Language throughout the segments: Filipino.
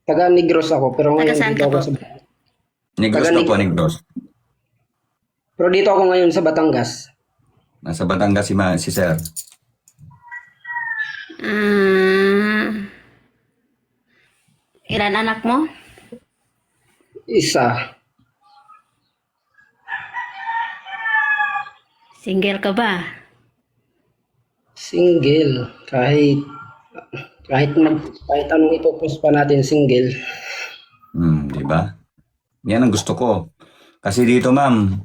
Taga Negros ako, pero Taga ngayon saan dito ka ako po? sa Negros taga daw po, Negros. Negros. Pero dito ako ngayon sa Batangas. Nasa Batangas si Sir. Ah, ilan anak mo? Isa. Single ka ba? Single. Kahit anong ipopost pa natin single. Di ba? Yan ang gusto ko. Kasi dito, ma'am,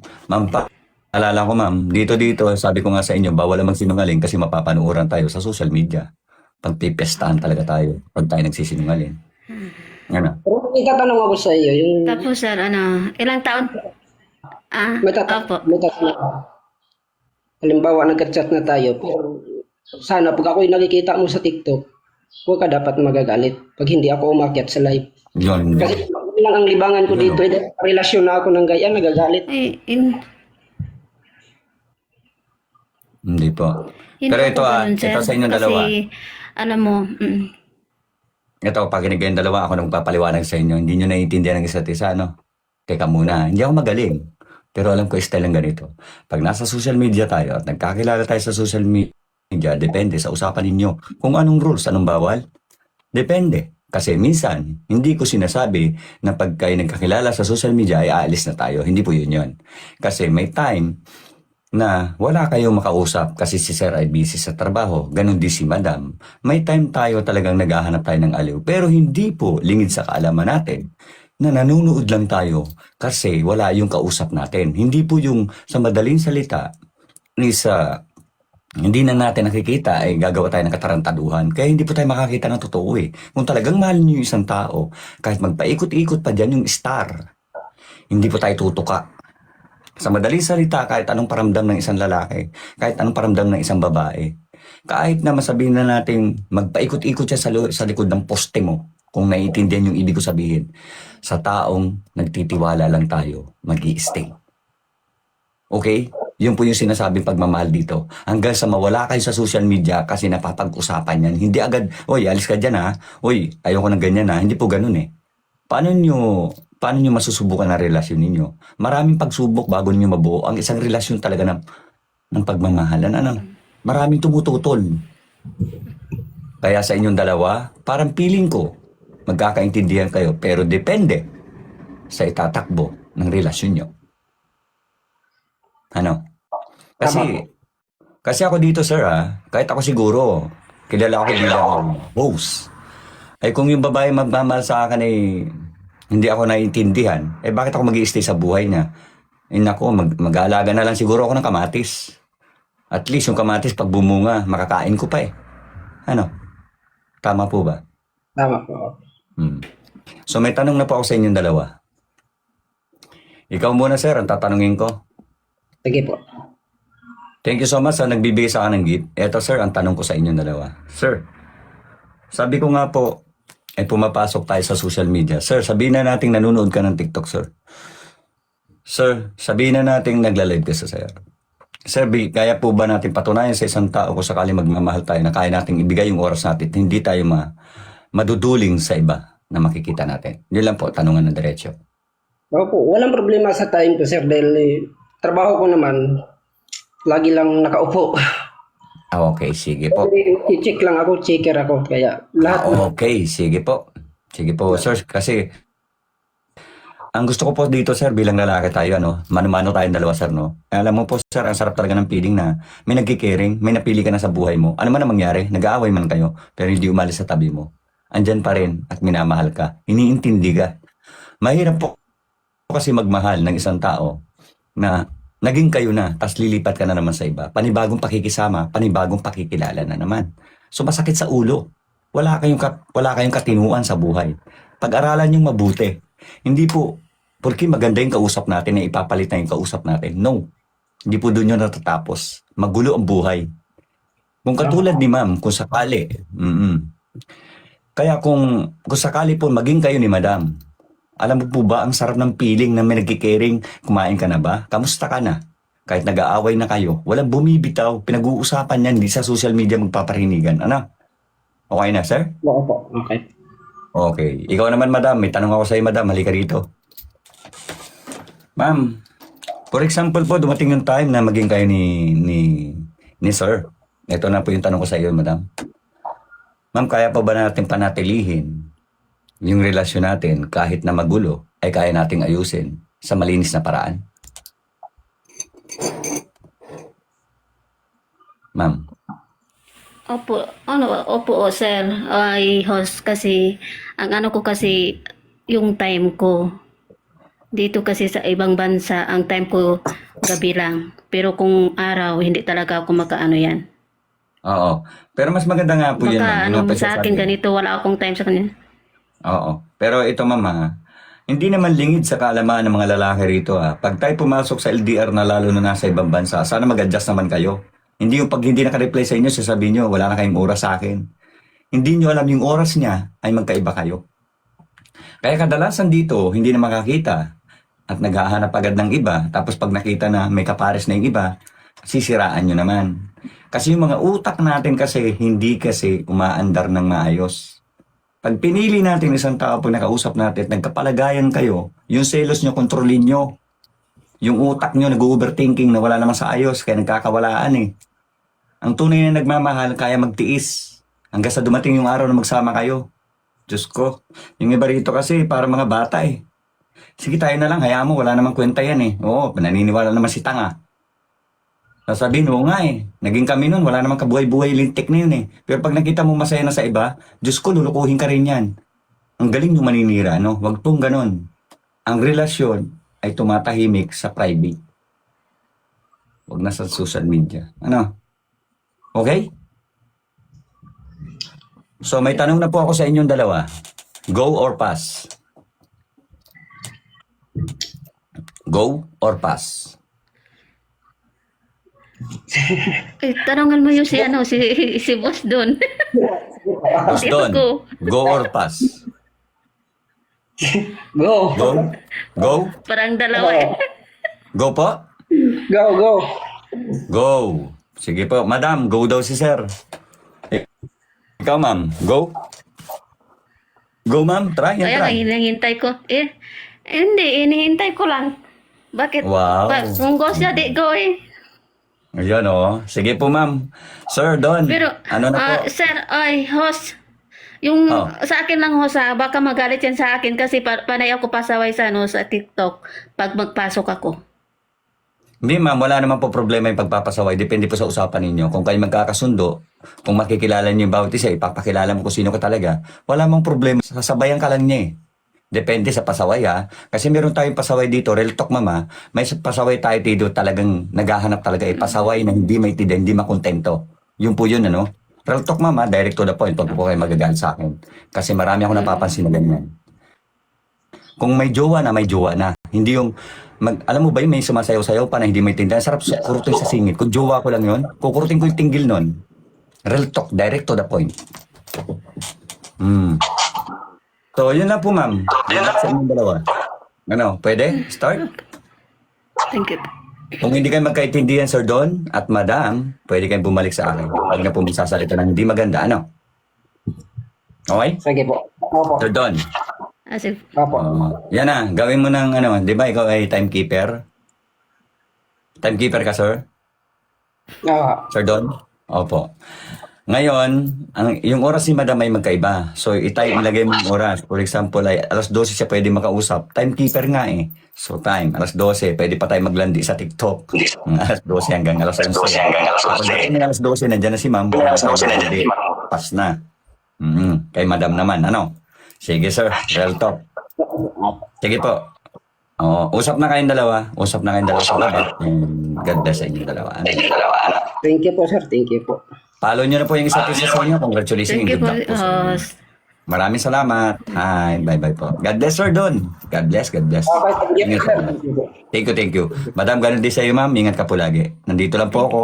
alala ko, ma'am, dito, sabi ko nga sa inyo, bawal ang magsinungaling kasi mapapanuuran tayo sa social media. Pagpipestahan talaga tayo pag tayo nagsisinungaling. Ano? Pero may tatanong ako sa iyo, yung Tapos sir, ilang taon? may tatanong, Opo. may tatanong ako. Halimbawa, nagka-chat na tayo, pero sana pag ako'y nakikita mo sa TikTok, huwag ka dapat magagalit pag hindi ako umakyat sa live. Yun. Kasi yun lang ang libangan ko dito, relasyon na ako ng gaya, nagagalit. Ay, Hindi po. hindi Pero ako ganun, sir. ito sa inyong Kasi, dalawa. alam mo, Ito, pakinig kayong dalawa, ako nang papaliwanag sa inyo. Hindi nyo naiintindihan ng isa't isa, no? Teka muna, hindi ako magaling. Pero alam ko style ng ganito. Pag nasa social media tayo at nagkakilala tayo sa social media, depende sa usapan ninyo. Kung anong rules, anong bawal, depende. Kasi minsan, hindi ko sinasabi na pag kayo nagkakilala sa social media ay aalis na tayo. Hindi po yun yun. Kasi may time na wala kayong makausap kasi si Sir ay busy sa trabaho. Ganon din si Madam. May time tayo talagang naghahanap tayo ng aliw. Pero hindi po lingid sa kaalaman natin na nanonood lang tayo kasi wala yung kausap natin. Hindi po yung sa madaling salita is hindi na natin nakikita ay gagawa tayo ng katarantaduhan. Kaya hindi po tayo makakita ng totoo eh. Kung talagang mahal niyo yung isang tao, kahit magpaikot-ikot pa dyan yung star, hindi po tayo tutuka. Sa madaling salita, kahit anong paramdam ng isang lalaki, kahit anong paramdam ng isang babae, kahit na masabihin na natin magpaikot-ikot siya sa likod ng poste mo, kung naiintindihan yung ibig ko sabihin, sa taong nagtitiwala lang tayo, mag-i-stay. Okay? Yun po yung sinasabing pagmamahal dito. Hanggang sa mawala kayo sa social media kasi napapag-usapan yan. Hindi agad, oy, alis ka dyan ha. Oy, ayoko ng ganyan ha. Hindi po ganun eh. Paano nyo masusubukan ang relasyon ninyo? Maraming pagsubok bago nyo mabuo ang isang relasyon talaga ng pagmamahalan. Maraming tumututol. Kaya sa inyong dalawa, parang feeling ko, magkakaintindihan kayo. Pero depende sa itatakbo ng relasyon nyo. Ano? Tama po. Kasi ako dito, sir, kahit ako siguro, kilala ako bilang host. Ay kung yung babae magmamahal sa akin ay hindi ako naiintindihan, bakit ako mag-i-stay sa buhay niya? Nako, mag-aalaga na lang siguro ako ng kamatis. At least yung kamatis pag bumunga, makakain ko pa eh. Ano? Tama po ba? Tama po. So may tanong na po ako sa inyong dalawa. Ikaw muna, sir, ang tatanungin ko. Sige po. Thank you so much sa nagbibigay sa akin ng gift. Eto, sir, ang tanong ko sa inyong dalawa. Sir, sabi ko nga po, pumapasok tayo sa social media. Sir, sabihin na natin nanonood ka ng TikTok, sir. Sir, sabihin na natin nagla-live ka sa sir. Sir, kaya po ba natin patunayan sa isang tao kung sakali magmamahal tayo na kaya natin ibigay yung oras natin, hindi tayo maduduling sa iba na makikita natin? Yun lang po, tanungan ng diretsyo. Opo, walang problema sa time ko, sir, dahil trabaho ko naman, lagi lang nakaupo. Okay, sige po. I-check lang ako, checker ako, kaya lahat Okay, sige po. Sige po, sir, kasi ang gusto ko po dito, sir, bilang lalaki tayo, mano-mano tayong dalawa, sir, no? Alam mo po, sir, ang sarap talaga ng feeling na may nagkikaring, may napili ka na sa buhay mo. Ano man ang mangyari, nag-aaway man kayo, pero hindi umalis sa tabi mo. Andyan pa rin at minamahal ka. Iniintindi ka. Mahirap po kasi magmahal ng isang tao na naging kayo na, tas lilipat ka na naman sa iba. Panibagong pakikisama, panibagong pakikilala na naman. So masakit sa ulo. Wala kayong katinuan sa buhay. Pag-aralan yung mabuti. Hindi po, porque maganda yung kausap natin na ipapalit na yung kausap natin. No. Hindi po doon yun natatapos. Magulo ang buhay. Kung katulad ni ma'am, kung sakali, kaya kung sakali po maging kayo ni madam, alam mo po ba ang sarap ng feeling na may nagkikaring, kumain ka na ba? Kamusta ka na? Kahit nag-aaway na kayo, walang bumibitaw, pinag-uusapan yan, hindi sa social media magpaparinigan. Ano? Okay na, sir? Opo, okay. Okay. Ikaw naman, madam. May tanong ako sa iyo, madam. Halika rito. Ma'am, for example po, dumating yung time na maging kayo ni sir. Ito na po yung tanong ko sa iyo, madam. Ma'am, kaya pa ba natin panatilihin yung relasyon natin kahit na magulo ay kaya nating ayusin sa malinis na paraan? Ma'am. Opo, sir. Ay, host, kasi, ang ano ko kasi, yung time ko, dito kasi sa ibang bansa, ang time ko gabi lang. Pero kung araw, hindi talaga ako makaano yan. Oo. Pero mas maganda nga po yun, ma'am. Baka Yung sa akin pagsasabi. ganito, wala akong time sa kanya. Oo. Pero ito, ma'am, ha, hindi naman lingid sa kaalaman ng mga lalaki rito, ha. Pag tayo pumasok sa LDR na lalo na nasa ibang bansa, sana mag-adjust naman kayo. Hindi yung pag hindi naka-reply sa inyo, sasabihin nyo, wala na kayong oras sa akin. Hindi nyo alam yung oras niya ay magkaiba kayo. Kaya kadalasan dito, hindi na makakita at naghahanap agad ng iba. Tapos pag nakita na may kapares na yung iba, sisiraan nyo naman. Kasi yung mga utak natin kasi, hindi kasi umaandar ng maayos. Pag pinili natin isang tao, pag nakausap natin at nagkapalagayan kayo, yung selos nyo, kontrolin nyo. Yung utak nyo, nag-overthinking na wala naman sa ayos, kaya nagkakawalaan eh. Ang tunay na nagmamahal, kaya magtiis. Hanggang sa dumating yung araw na magsama kayo. Diyos ko. Yung iba rito kasi, para mga bata eh. Sige tayo na lang, hayaan mo, wala namang kwenta yan eh. Oo, naniniwala naman si tanga. Sasabihin, oo nga eh. Naging kami nun, wala namang kabuhay-buhay lintik na yun eh. Pero pag nakita mo masaya na sa iba, Diyos ko, lulukuhin ka rin yan. Ang galing yung maninira, no? Huwag pong ganon. Ang relasyon ay tumatahimik sa private. Huwag na sa social media. Ano? Okay? So may tanong na po ako sa inyong dalawa. Go or pass? Go or pass? Tanongan mo yung si boss doon. Boss Don, go or pass? Go. Go? Go? Parang dalawa eh. Go po? Go, go. Go. Sige po. Madam, go daw si sir. Ikaw, ma'am. Go? Go, ma'am. Try. Kaya nga, Try. hinihintay ko. Hindi, hinihintay ko lang. Bakit? Wow. Kung go siya, di go eh. Ayan, oh. Sige po, ma'am. Sir, Don. Pero, Ano na po? sir, host, yung Oh. sa akin lang host baka magalit yan sa akin kasi panay ako pasaway sa TikTok pag magpasok ako. Hindi, ma'am. Wala naman po problema yung pagpapasaway. Depende po sa usapan ninyo. Kung kayo magkakasundo, kung makikilala niyo yung bawat isa, ipapakilala mo kung sino ka talaga, wala mang problema. Sasabayan ka lang niya eh. Depende sa pasaway ha. Kasi meron tayong pasaway dito, real talk mama, may pasaway tayo dito talagang naghahanap talaga pasaway na hindi maintindihan, hindi makontento. Yun po yun ano. Real talk mama, direct to the point, huwag po kayo magagalit sa akin. Kasi marami ako napapansin na ganyan. Kung may jowa na, may jowa na. Hindi yung, alam mo ba yung may sumasayaw-sayaw pa na hindi maintindihan, sarap kurutin sa singit. Kung jowa ko lang yun, kukurutin ko yung tinggil nun. Real talk, direct to the point. So, yun lang po, ma'am. Yun lang sa inyong dalawa. Ano, pwede? Start? Thank you. Kung hindi kayo magkaintindihan, Sir Don at Madam, pwede kayong bumalik sa akin. Huwag na po magsasalita ng hindi maganda. Ano? Okay? Sige po. Opo. Sir Don. Sige. Opo. Yan na. Gawin mo ng ano. Di ba ikaw ay timekeeper? Timekeeper ka, sir? Sir Don? Opo. Ngayon, yung oras ni Madam ay magkaiba. So, ilagay mo yung oras. For example, ay alas 12 siya pwede makausap. Timekeeper nga eh. So, time. Alas 12, pwede pa tayo maglandi sa TikTok. Alas 12 hanggang alas 11. Pagdating ng alas 12, nandiyan na si Ma'am. Pas na. Kay Madam naman. Ano? Sige, sir. Real talk. Sige po. Usap na kayong dalawa. Usap na kayong dalawa sa labat. God bless sa inyong dalawa. Thank you po, sir. Thank you po. Follow nyo na po yung isa't isa sa inyo. Congratulations. Thank you Good po, luck po sa inyo. host. Maraming salamat. Hi. Bye-bye po. God bless, Sir Don. God bless. God bless. Okay, thank you, Ingat sir. po. Thank you. Madam, ganun din sa iyo, ma'am. Ingat ka po lagi. Nandito lang po ako.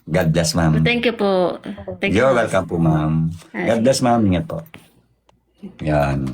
God bless, ma'am. Thank you po. Thank you. You're welcome po, ma'am. God bless, ma'am. Ingat po. Yan.